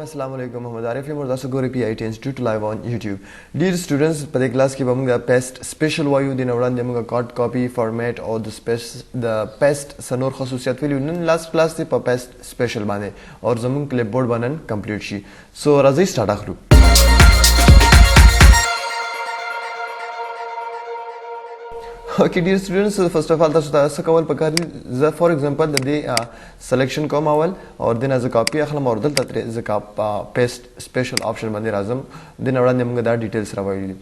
अस्सलाम वालेकुम मोहम्मद आरिफ मुर्दा सगोरी PIT Institute live on YouTube. Dear students, په دې کلاس کې به موږ پېست سپیشل وایو د وړاندې موږ کارت کاپي فارمیټ او د پېست سنور خصوصیات ویلو نن لاست کلاس دی په پېست سپیشل باندې او زموږ کلیپ بورډ باندې کمپلیټ شي. سو راځي سٹارټ اخلو. Okay, dear students, so first of all تاسو ته څه کول پکار دي. زه فور ایگزامپل د دې سلیکشن کوم اول او دنه ز کاپی اخلم او دلته تر ز پیسټ سپیشل آپشن باندې راځم د وړاندې موږ دا ډیټیلز راوړل دي.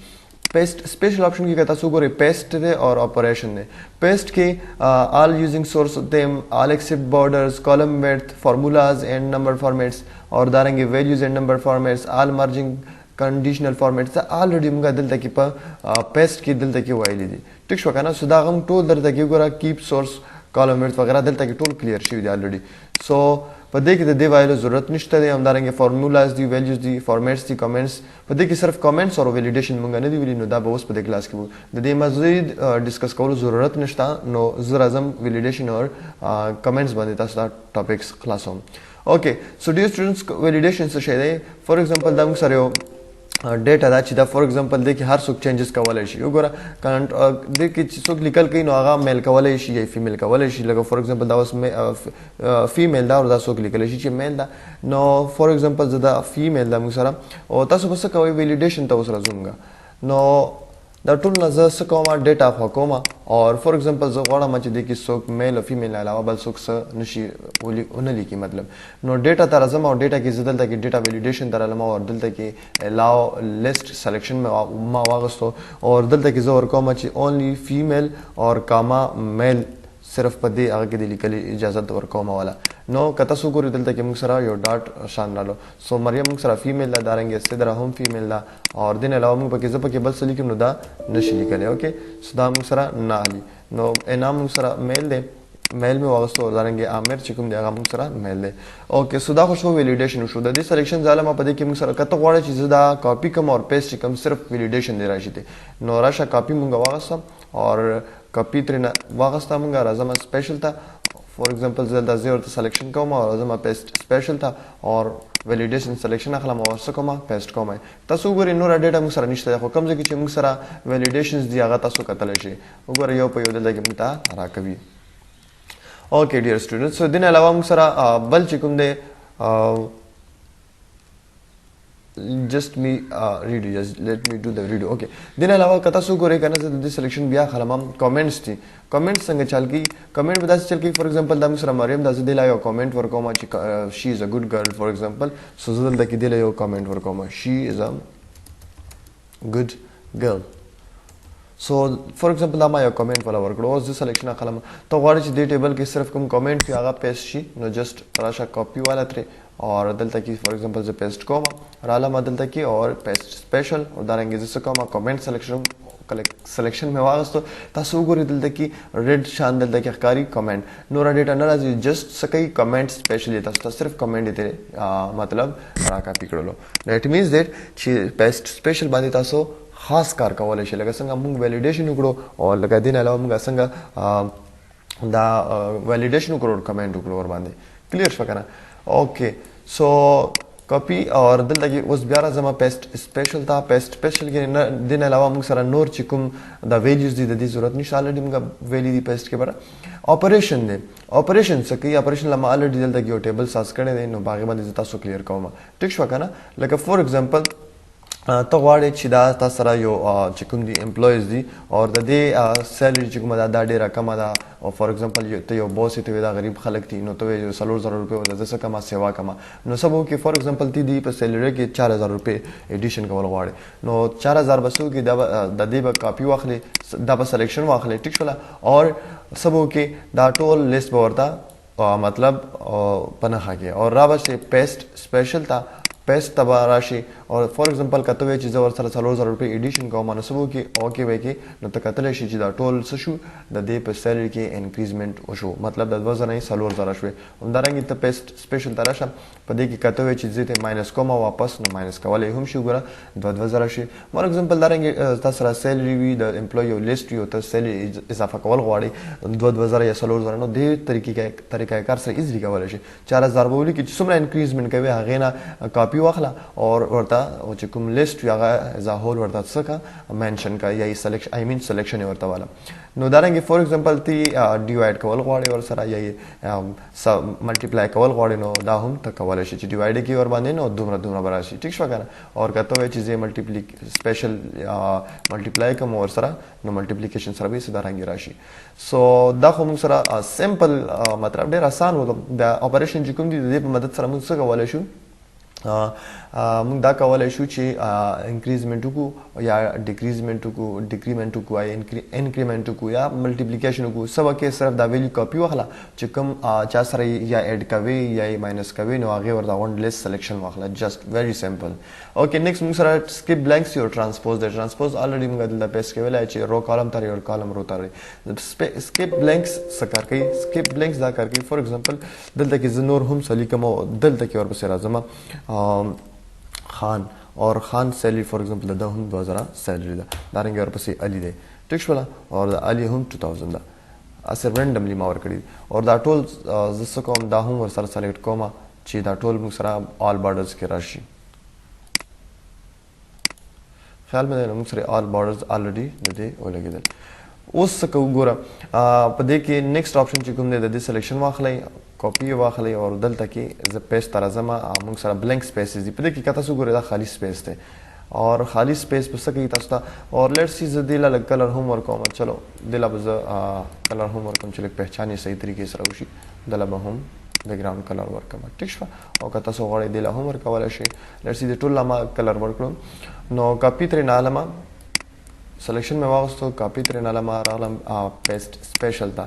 پیسټ سپیشل آپشن کې تاسو ګورئ پیسټ دی او اپریشن دی. پیسټ کې all using source them all except borders column width formulas and number formats اور دارنګ values and number formats all merging کنډیشنل فارمیټس دا الریډي موږ دلته کې په پیسټ کې دلته کې وایلی دي. ټیک شو کنه. سو دا هم ټول درته کې ګوره کیپ سورس کالم ورت وغیرہ دلته کې ټول کلیر شوی دی الریډي. سو په دې کې د دې وایلو ضرورت نشته دی. همدارنګه فارمولاز دی ویلیوز دی فارمیټس دی کمنټس په دې کې صرف کمنټس او ویلیډیشن موږ نه دی ویلی. نو دا به اوس په دې کلاس کې د دې مزید ډیسکس کولو ضرورت نشته. نو زه راځم ویلیډیشن او کمنټس باندې تاسو دا ټاپکس خلاصوم. اوکې سو ډیر سټوډنټس ویلیډیشن څه شی دی. فور ایگزامپل دا موږ سره یو ډیټا دا چې دا فور ایگزامپل دی کې هر څوک چینجز کولای شي. وګوره کانټ د کې چې څوک لیکل کوي نو هغه میل کولای شي یا فیمیل کولای شي. لکه فور ایگزامپل دا اوس فیمیل دا او دا څوک لیکل شي چې میل دا. نو فور ایگزامپل زه دا فیمیل دا موږ سره او تاسو بس کوي ویلیډیشن ته اوس راځم. نو دا ټول نه زه څه کوم ډیټا خو کوم او فور ایگزامپل زه غواړم چې د کې څوک میل او فیمیل علاوه بل څوک څه نشي ونه لیکي مطلب. نو ډیټا ته راځم او ډیټا کې زه دلته کې ډیټا ویلیډیشن ته رالم او دلته کې الاو لیست سلیکشن ما واغستو او دلته کې زه ورکوم چې اونلی فیمیل اور کاما میل صرف په دې هغه کې د لیکلي اجازه ورکوم والا. نو کته سو ګوري دلته کې موږ سره یو ډاټ شان رالو. سو مریم موږ سره فیمیل دا دارنګ سدرا هم فیمیل دا اور دین علاوه موږ پکې زه پکې بل څه لیکم نو دا نشي لیکلی. اوکې سو دا موږ سره نه علي. نو انعام موږ سره میل دی میل می واغستو دارنګ عامر چې کوم دی هغه موږ سره میل دی. اوکې سو دا خو شو ویلیډیشن شو. د دې سلیکشن ظالم په دې کې موږ سره کته غواړي چې زه دا کاپی کوم او پیسټ کوم صرف ویلیډیشن دی راشي دی. نو راشه کاپی موږ واغستم او کاپی ترنه واغسته موږ راځم سپیشل ته. فور ایگزامپل زه د زیرو ته سلیکشن کوم او راځم پیسټ سپیشل ته او ویلیډیشن سلیکشن اخلم او څه کوم پیسټ کوم. تاسو وګورئ نور ډیټا موږ سره نشته خو کوم ځکه چې موږ سره ویلیډیشنز دی هغه تاسو کتلی شئ. وګورئ یو په یو دلته کې موږ ته راکوي. اوکې ډیر سټوډنټس سو دین علاوه موږ سره بل چې کوم دی just me read it, just let me do the video. Okay دین علاوه کتا سو ګورئ کنه زه د سلیکشن بیا خلم کمنټس دي. کمنټس څنګه چل کی کمنټ به داسې چل کی. فور ایگزامپل دا موږ سره مریم دا زه دی یو کمنټ ورکوم چې شي از ا ګډ ګرل فور ایگزامپل. سو زه دلته کې دی یو کمنټ ورکوم شي از ا ګډ ګرل. سو فور ایگزامپل دا ما یو کمنټ ولا ورکړو او زه سلیکشن خلم ته غواړي چې دې ټیبل کې صرف کوم کمنټ کې هغه پیسټ شي. نو جست راشه کاپی والا تر اور دلته کې فور ایگزامپل زه پیسټ کوم رااله دلته کې اور پیسټ سپیشل او دارنګ زه کوم کمنټ سلیکشن سلیکشن میں واغستو. تاسو وګورئ دلته کې ریډ شان دلته کې ښکاری کمنټ نور ډیټا نه راځي. جست سکه کمنټ سپیشلی تاسو صرف کمنټ دې مطلب را کاپی کړلو. دیٹ مینز دیٹ چې پیسټ سپیشل باندې تاسو خاص کار کولای شئ. لکه څنګه موږ ویلیډیشن وکړو او لکه دین علاوه موږ څنګه دا ویلیډیشن وکړو کمنټ وکړو ور باندې. کلیر شو کنه. اوکې سو کاپی اور دلته کې اوس بیا راځم پیسټ سپیشل ته. پیسټ سپیشل کې دین علاوه موږ سره نور چې کوم دا ویلیوز دي د دې ضرورت نشته. الریډي موږ ویلی دی پیسټ کې بره. اپریشن دی اپریشن څه کوي اپریشن لما الریډي دلته کې یو ټیبل ساز کړی دی. نو باغ باندې تاسو کلیر کوم. ټیک شو کنه. لکه فور ایگزامپل ته غواړئ چې دا تاسو سره یو چې کوم دي امپلویز دي او د دې سیلري چې کومه دا ډیره کمه ده او فور ایگزامپل ته یو باس ته دا غریب خلک دي نو ته یو 3000 روپے ورته څه کما سیوا کما. نو سبو کې فور ایگزامپل تی دی په سیلري کې 4000 روپے ایډیشن کول غواړي. نو 4000 بسو کې د دې به کاپی واخلي دا به سلیکشن واخلي. ټیک شولا اور سبو کې دا ټول لیست به ورته مطلب پنه خاګي اور را به پیسټ سپیشل تا पेस्ट तबा राशि और for example कते वे چې زور سره 4000 روپے ایډیشن کوم نو سبو کې او کې وای کې نو تکتل شي چې دا ټول څه شو د دې په سیلری کې انکریزمنٹ وشو مطلب د 204000 شو همدارنګه ته پیسټ سپیشل تراشه په دې کې کته وای چې زیته ماینس کومه واپس نو ماینس کولای هم شي ګره 2000 شي فور ایگزامپل دارنګه تاسو سره سیلری وی د امپلوی لیست یو ته سیلری اضافه کول غواړي 2000 یا 4000 نو دې طریقې کار سره ایزلی کولای شي 4000 بولی کې څومره انکریزمنٹ کوي هغه نه کاپی واخلا اور ورته او چې کوم لیست یو هغه از هول ورته څه منشن کا یا سلیکشن آی مین سلیکشن ورته والا نو دارنګه فور ایگزامپل تی ډیوایډ کول غواړي ور سره یا ملټیپلای کول غواړي نو دا هم ته کولای شي چې ډیوایډ کی ور باندې نو دومره براشي ټیک شو کنه اور کته وای چې ملټیپلی سپیشل ملټیپلای کوم ور سره نو ملټیپلیکیشن سره به سدارنګ راشي سو دا خو موږ سره سمپل مطلب ډیر آسان و د اپریشن چې کوم دي د په مدد سره موږ څه کولای شو موږ دا کولای شو چې انکریزمنٹ کو یا ډیکریزمنٹ کو ډیکریمنٹ کو یا انکریمنٹ کو یا ملټیپلیکیشن کو سبا کې صرف دا ویلیو کاپی واخلا چې کوم چا سره یا اډ کوي یا ماینس کوي نو هغه ورته ون لیست سلیکشن واخلا جست ویری سمپل اوکې نیکست موږ سره سکپ بلانکس یو ټرانسپوز د ټرانسپوز الریډي موږ دلته پیس کې ویلای چې رو کالم تر یو کالم رو تر سکپ بلانکس سکار کوي سکپ بلانکس دا کار کوي فور ایگزامپل دلته کې زنور هم سلیکم دلته کې ورپسې راځم خان اور خان سیلری فور ایگزامپل دا هم 2000 سیلری دا دارنګ ورپسې علي دی ټیک شو اور دا علي هم 2000 دا اصل رینډملی ما ور کړی اور دا ټول زسه کوم دا هم ور سره سلیکټ کوم چې دا ټول موږ سره آل بارډرز کې راشي خیال مې ده موږ سره آل بارډرز الریډي د دې ولګیدل اوس څه کو ګوره په دې کې نیکست اپشن چې کوم دی د دې سلیکشن واخلئ کاپی واخلئ او دلته کې ز پیسټ تر ازما موږ سره بلانک سپیسز دي په دې کې کته سو ګوره دا خالی سپیس دی اور خالی سپیس په څه کې تاسو ته اور لیټس سی ز دې لا کلر هم ور کوم چلو دلا بز کلر هم ور کوم چې لیک پہچانې صحیح طریقې سره وشي دلا به هم بیک گراوند کلر ور کوم ټیک شو او کته سو غوړې دلا هم ور کولای شي لیټس سی د ټول لما کلر ور کړم نو کاپی تر نه لما سلیکشن میں واغستو کاپی تر نه لما راغلم پیسټ سپیشل تا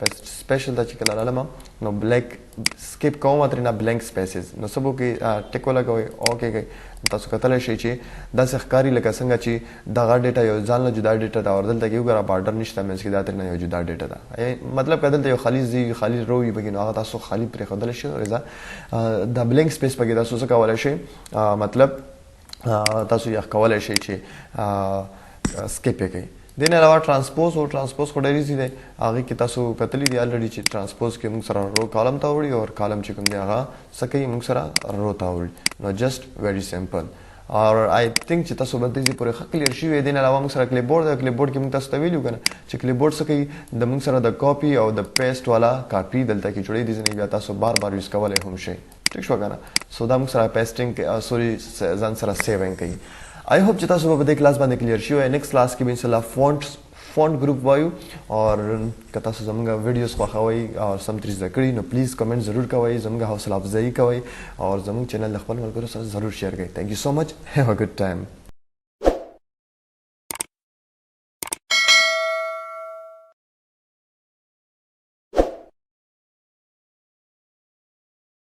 پیسټ سپیشل دا چې کله لالم نو بلیک سکپ کوم تر نه بلانک سپیسز نو سبو کې ټیکو لګوي اوکې تاسو کتل شي چې دا ښکاری لکه څنګه چې دغه ډیټا یو ځان له جدا ډیټا دا وردل ته یو غره بارډر نشته مې چې دا تر نه یو جدا ډیټا دا مطلب کدل ته یو خالی رو وي بګینو هغه تاسو خالی پرې خدل شي رضا دا بلانک سپیس پکې تاسو څه کولای شي مطلب تاسو یې کولای شي چې سکپ کوي دین علاوه ټرانسپوز او ټرانسپوز خو ډېری دي هغه کې تاسو کتلی دی الریډي چې ټرانسپوز کې موږ سره رو کالم ته وړي او کالم چې کوم دی هغه سکه موږ سره رو ته وړي نو جست ویری سمپل اور آی تھنک چې تاسو باندې دې پورې کلیر شي دین علاوه موږ سره کلیبورډ د کلیبورډ کې موږ تاسو ته ویلو کنه چې کلیبورډ سکه د موږ سره د کاپی او د پیسټ والا کاپی دلته کې جوړې دي ځنې بیا تاسو بار یوز کولای هم شي ټیک شو کنه سو دا موږ سره پیسټینګ سوري ځان سره سیوینګ کوي I hope چې تاسو په دې کلاس باندې کلیر شي او نیکست کلاس کې به ان شاء الله فونټ گروپ وایو اور که تاسو زموږ ویډیوز خوښوئ او سم ترې زده کړئ نو پلیز کمنټ ضرور کوئ زموږ حوصله افزایي کوئ او زموږ چینل د خپل ملګرو سره ضرور شیر کړئ تھینک یو سو مچ هیو ا ګډ ټایم